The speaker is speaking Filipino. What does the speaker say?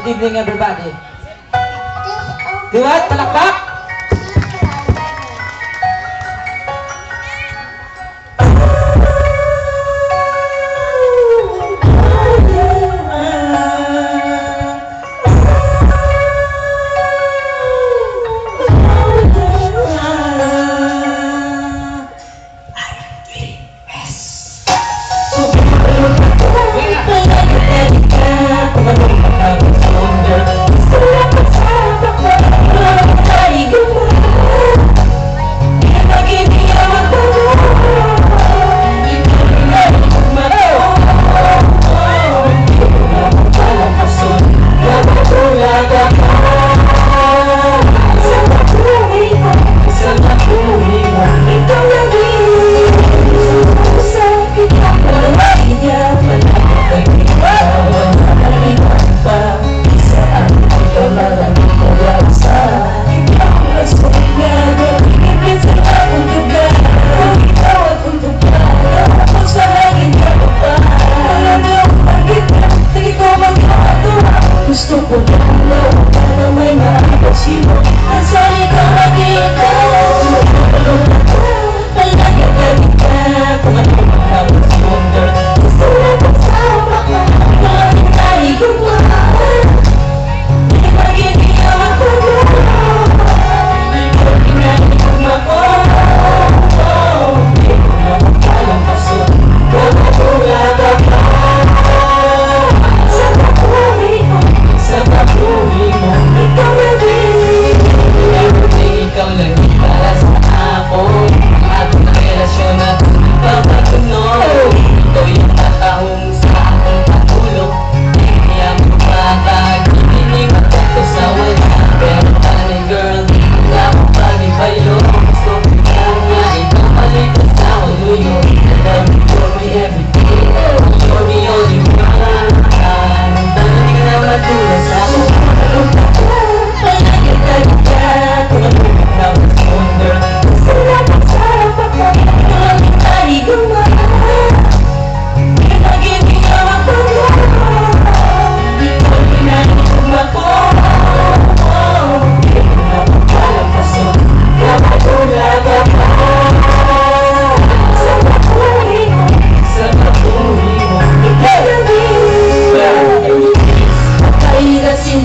Good evening, everybody. Diwat, palakpak! Gusto ko lang na may maapasino at sa ikaw makita palagi ka kung ano magkakasyon girl. Gusto na kasama ka maraming naigawan di mag-iniyaw ako ikaw pinainom ako di ko na magkalampason magkatulad ako sa pag-uwi mo, ikaw na din. Everything ikaw lagi para sa ako. Ating relasyon at ipapatuloy. Ikaw yung tatahong sa aking patulog. Hindi ang patag, hindi matagto sa wala. Pero tani girl, wala ko pag-ibayo. Gusto ko kanya, ikaw malipas sa uluyo. Love me for me every day. You're the only one. Hindi ka na matulas ako. Palagi ka kung ano magkakasyon girl. Gusto na pagsarap ako maraming naigawan di mag-iniyaw ako ikaw pinainom ako di ko na magkalampason kapatulad ako sa pag-uwi mo ikaw na din. Kainasin